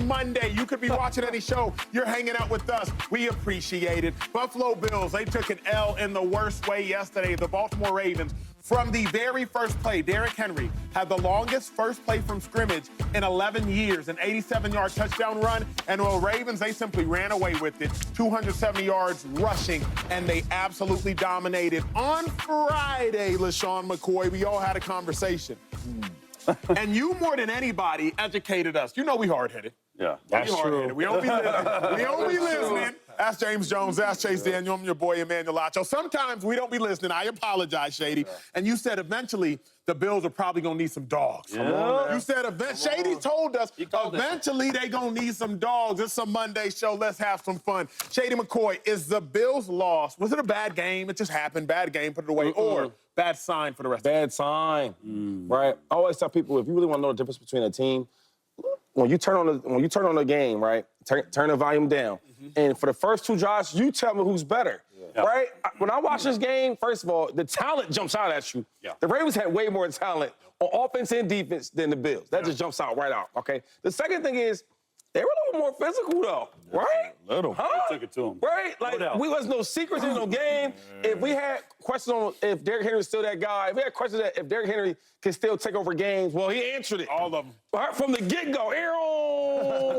Monday. You could be watching any show. You're hanging out with us. We appreciate it. Buffalo Bills, they took an L in the worst way yesterday. The Baltimore Ravens, from the very first play, Derrick Henry had the longest first play from scrimmage in 11 years, an 87-yard touchdown run. And the Ravens, they simply ran away with it, 270 yards rushing, and they absolutely dominated. On Friday, LaShawn McCoy, we all had a conversation. And you, more than anybody, educated us. You know we hard-headed. Yeah, that's true. We don't be listening. We don't be listening. That's James Jones. That's Chase Daniel. I'm your boy, Emmanuel Acho. Sometimes we don't be listening. I apologize, Shady. Yeah. And you said eventually the Bills are probably going to need some dogs. Yeah. You said Shady told us eventually they're going to need some dogs. It's a Monday show. Let's have some fun. Shady McCoy, is the Bills' loss, was it a bad game? It just happened. Bad game, put it away. Or bad sign for the rest of the Bad sign, right? I always tell people, if you really want to know the difference between a team, when you turn on the game, right, turn the volume down. And for the first two drives, you tell me who's better, right? When I watch this game, first of all, the talent jumps out at you. Yeah. The Ravens had way more talent on offense and defense than the Bills. That just jumps out right out, okay? The second thing is, they were a little more physical, though, right? A little. Huh? They took it to them. Right? Like, we was no secrets in no game. If we had questions on if Derrick Henry is still that guy, if we had questions that if Derrick Henry can still take over games, well, he answered it. All of them. Right from the get-go, Aaron!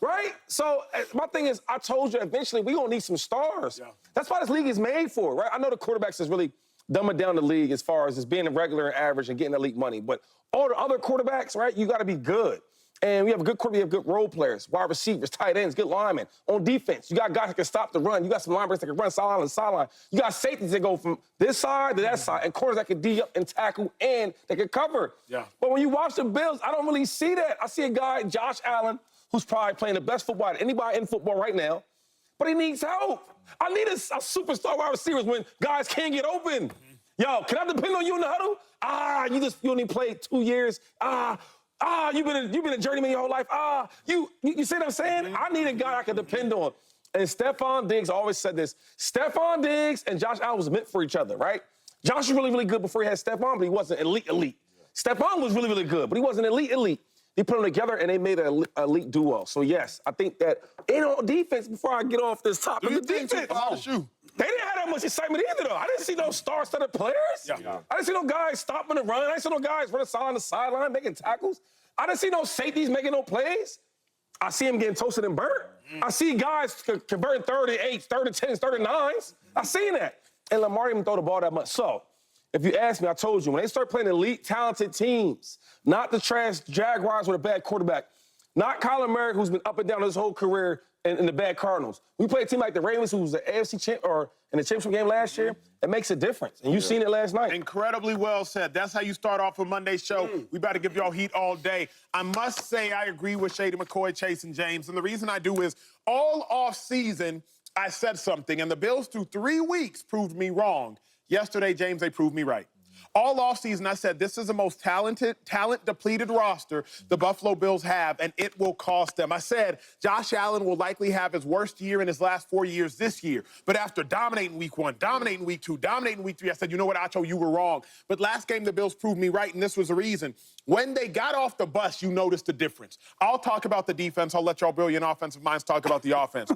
Right? So my thing is, I told you, eventually, we're going to need some stars. Yeah. That's why this league is made for, right? I know the quarterbacks is really dumbing down the league as far as just being a regular and average and getting elite money. But all the other quarterbacks, right, you got to be good. And we have a good quarterback, we have good role players, wide receivers, tight ends, good linemen. On defense, you got guys that can stop the run. You got some linebackers that can run sideline to sideline. You got safeties that go from this side to that side, and corners that can D up and tackle and they can cover. Yeah. But when you watch the Bills, I don't really see that. I see a guy, Josh Allen, who's probably playing the best football of anybody in football right now, but he needs help. I need a superstar wide receivers when guys can't get open. Yo, can I depend on you in the huddle? You only played 2 years. You've been a journeyman your whole life. You see what I'm saying? I need a guy I can depend on. And Stephon Diggs, I always said this. Stephon Diggs and Josh Allen was meant for each other, right? Josh was really, really good before he had Stephon, but he wasn't elite. Stephon was really, really good, but he wasn't elite. They put them together, and they made an elite duo. So, yes, I think that on defense, before I get off this topic, the defense. They didn't have that much excitement either, though. I didn't see no star-studded players. Yeah. I didn't see no guys stopping the run. I didn't see no guys running sideline to sideline, making tackles. I didn't see no safeties making no plays. I see them getting toasted and burnt. I see guys converting 38s, 30-10s, 39s. I seen that. And Lamar didn't throw the ball that much. So, if you ask me, I told you, when they start playing elite, talented teams, not the trash Jaguars with a bad quarterback, not Kyler Murray, who's been up and down his whole career in the bad Cardinals. We play a team like the Ravens, who was the AFC champ or in the championship game last year. It makes a difference, and you've seen it last night. Incredibly well said. That's how you start off a Monday show. We about to give y'all heat all day. I must say I agree with Shady McCoy, Chase, and James, and the reason I do is all off season I said something, and the Bills through 3 weeks proved me wrong. Yesterday, James, they proved me right. All offseason, I said this is the most talent-depleted roster the Buffalo Bills have, and it will cost them. I said Josh Allen will likely have his worst year in his last 4 years this year. But after dominating week 1, dominating week 2, dominating week 3, I said, you know what, Acho, you were wrong. But last game, the Bills proved me right, and this was the reason. When they got off the bus, you noticed the difference. I'll talk about the defense. I'll let y'all brilliant offensive minds talk about the offense.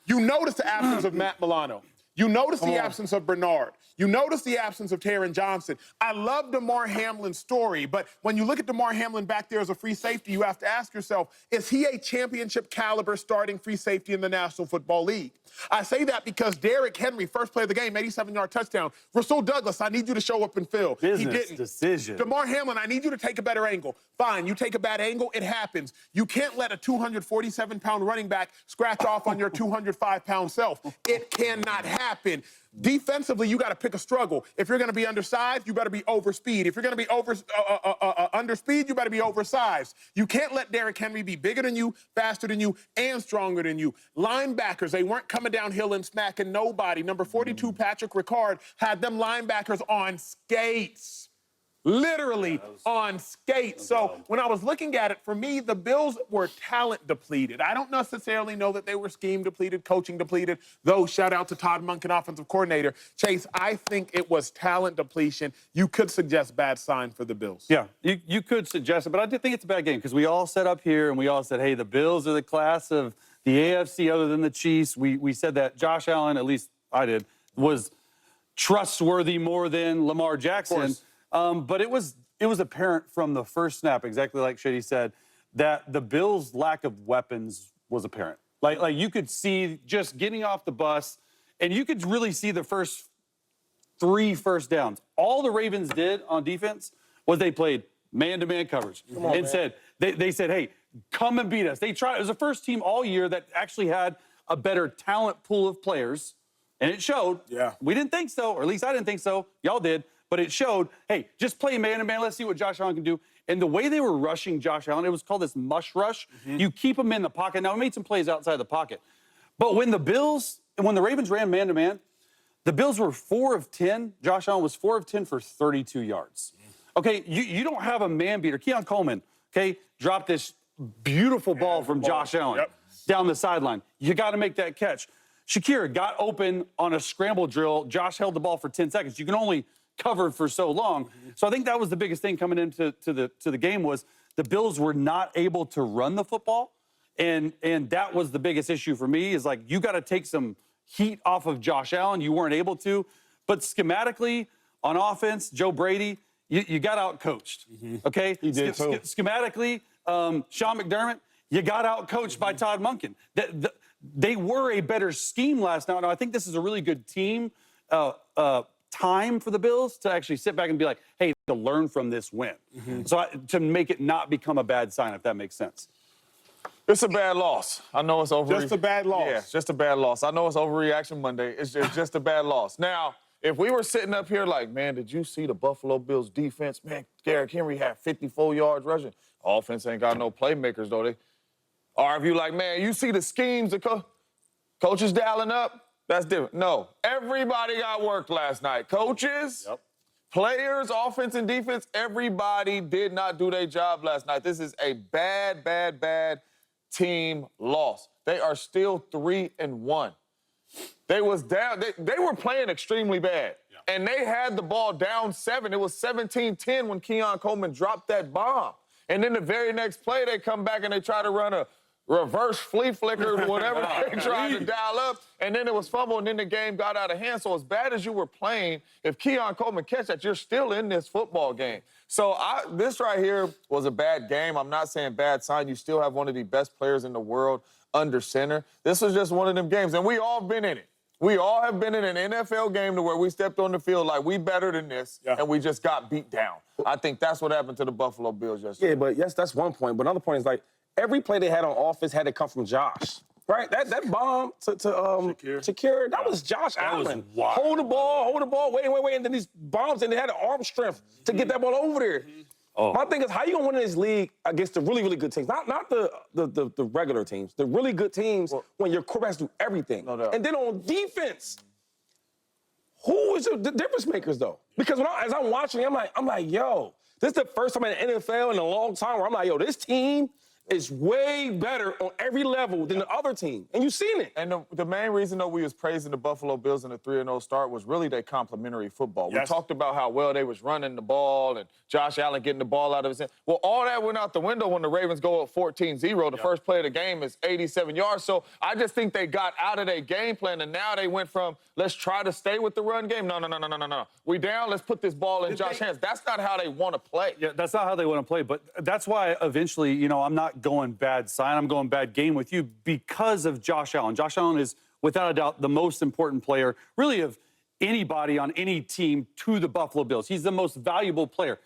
You notice the absence of Matt Milano. You notice the absence of Bernard. You notice the absence of Taron Johnson. I love DeMar Hamlin's story, but when you look at DeMar Hamlin back there as a free safety, you have to ask yourself, is he a championship caliber starting free safety in the National Football League? I say that because Derrick Henry, first play of the game, 87-yard touchdown. Rasul Douglas, I need you to show up and fill. Business he didn't. Decision. DeMar Hamlin, I need you to take a better angle. Fine, you take a bad angle, it happens. You can't let a 247-pound running back scratch off on your 205-pound self. It cannot happen. Defensively, you got to pick a struggle. If you're going to be undersized, you better be over speed. If you're going to be under speed, you better be oversized. You can't let Derrick Henry be bigger than you, faster than you, and stronger than you. Linebackers, they weren't coming downhill and smacking nobody. Number 42, Patrick Ricard, had them linebackers on skates. literally on skates. So when I was looking at it, for me, the Bills were talent depleted. I don't necessarily know that they were scheme depleted, coaching depleted, though shout out to Todd Monken, offensive coordinator. Chase, I think it was talent depletion. You could suggest bad sign for the Bills. Yeah, you could suggest it, but I did think it's a bad game because we all sat up here and we all said, hey, the Bills are the class of the AFC other than the Chiefs. We said that Josh Allen, at least I did, was trustworthy more than Lamar Jackson. But it was apparent from the first snap, exactly like Shady said, that the Bills' lack of weapons was apparent. Like you could see just getting off the bus, and you could really see the first 3 first downs. All the Ravens did on defense was they played man-to-man coverage said they said, hey, come and beat us. They tried. It was the first team all year that actually had a better talent pool of players, and it showed. Yeah. We didn't think so, or at least I didn't think so. Y'all did. But it showed, hey, just play man-to-man. Let's see what Josh Allen can do. And the way they were rushing Josh Allen, it was called this mush rush. You keep him in the pocket. Now, we made some plays outside the pocket. But when the Ravens ran man-to-man, the Bills were 4 of 10. Josh Allen was 4 of 10 for 32 yards. Okay, you don't have a man beater. Keon Coleman, okay, dropped this beautiful ball from Josh Allen down the sideline. You got to make that catch. Shakira got open on a scramble drill. Josh held the ball for 10 seconds. You can only cover for so long. So I think that was the biggest thing coming into the game was the Bills were not able to run the football. And that was the biggest issue for me is like you got to take some heat off of Josh Allen. You weren't able to. But schematically, on offense, Joe Brady, you got out-coached, okay? He did, too. Schematically, Sean McDermott, you got out-coached by Todd Monken. They were a better scheme last night. Now, I think this is a really good team time for the Bills to actually sit back and be like, hey, to learn from this win. So to make it not become a bad sign, if that makes sense. It's a bad loss. I know it's over. Just a bad loss. Yeah, just a bad loss. I know it's overreaction Monday. It's just a bad loss. Now, if we were sitting up here like, man, did you see the Buffalo Bills defense? Man, Derrick Henry had 54 yards rushing. Offense ain't got no playmakers, though. Or if you like, man, you see the schemes the coaches dialing up? That's different. No, everybody got worked last night. Coaches, players, offense and defense, everybody did not do their job last night. This is a bad, bad, bad team loss. They are still 3-1. They was down. They were playing extremely bad. And they had the ball down 7. It was 17-10 when Keon Coleman dropped that bomb. And then the very next play, they come back and they try to run a reverse flea flicker, whatever they tried to dial up, and then it was fumble, and then the game got out of hand. So as bad as you were playing, if Keon Coleman catch that, you're still in this football game. So this right here was a bad game. I'm not saying bad sign. You still have one of the best players in the world under center. This was just one of them games, and we all been in it. We all have been in an NFL game to where we stepped on the field like we better than this, and we just got beat down. I think that's what happened to the Buffalo Bills yesterday. Yeah, but yes, that's one point. But another point is like, every play they had on offense had to come from Josh, right? That bomb to Shakira, that was Josh Allen. Hold the ball, wait, and then these bombs, and they had the arm strength to get that ball over there. My thing is, how you gonna win in this league against the really, really good teams? Not the regular teams, the really good teams when your quarterbacks do everything. No doubt. And then on defense, who is the difference makers though? Because as I'm watching, I'm like, yo, this is the first time in the NFL in a long time where I'm like, yo, this team is way better on every level than the other team. And you've seen it. And the main reason, though, we was praising the Buffalo Bills in the 3-0 start was really their complimentary football. We talked about how well they was running the ball and Josh Allen getting the ball out of his hand. Well, all that went out the window when the Ravens go up 14-0. The first play of the game is 87 yards. So I just think they got out of their game plan, and now they went from, let's try to stay with the run game. No. We down, let's put this ball in Josh's hands. That's not how they want to play. Yeah, that's not how they want to play. But that's why eventually, you know, I'm not going bad sign. I'm going bad game with you because of Josh Allen. Josh Allen is, without a doubt, the most important player, really, of anybody on any team to the Buffalo Bills. He's the most valuable player.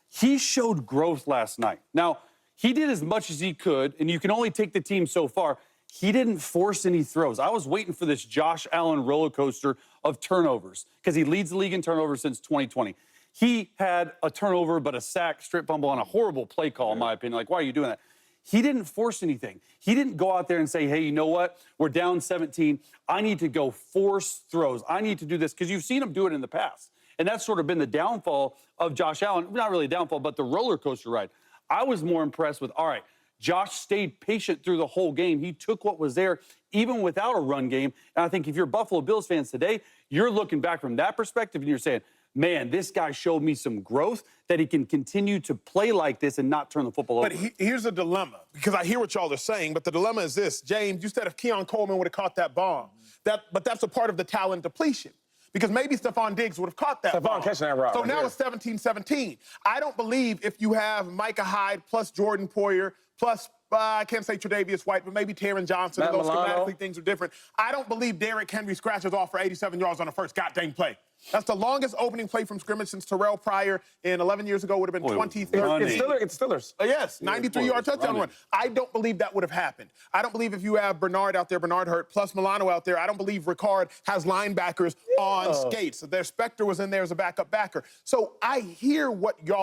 He showed growth last night. Now, he did as much as he could, and you can only take the team so far. He didn't force any throws. I was waiting for this Josh Allen roller coaster of turnovers because he leads the league in turnovers since 2020. He had a turnover, but a sack, strip fumble, and a horrible play call, in my opinion. Like, why are you doing that? He didn't force anything. He didn't go out there and say, hey, you know what? We're down 17. I need to go force throws. I need to do this, because you've seen him do it in the past. And that's sort of been the downfall of Josh Allen. Not really a downfall, but the roller coaster ride. I was more impressed with, all right, Josh stayed patient through the whole game. He took what was there, even without a run game. And I think if you're Buffalo Bills fans today, you're looking back from that perspective and you're saying, man, this guy showed me some growth that he can continue to play like this and not turn the football over. But here's a dilemma, because I hear what y'all are saying, but the dilemma is this. James, you said if Keon Coleman would have caught that bomb, but that's a part of the talent depletion. Because maybe Stephon Diggs would have caught that bomb. catching that route So right now there. it's 17-17. I don't believe if you have Micah Hyde plus Jordan Poyer plus I can't say Tre'Davious White, but maybe Taron Johnson. Matt Those Milano. schematically things are different. I don't believe Derrick Henry scratches off for 87 yards on the first goddamn play. That's the longest opening play from scrimmage since Terrell Pryor in 11 years ago would have been 2013. It's Steelers. Yes, 93-yard touchdown run. I don't believe that would have happened. I don't believe if you have Bernard out there, Bernard Hurt, plus Milano out there, I don't believe Ricard has linebackers on skates. Their Spectre was in there as a backup backer. So I hear what y'all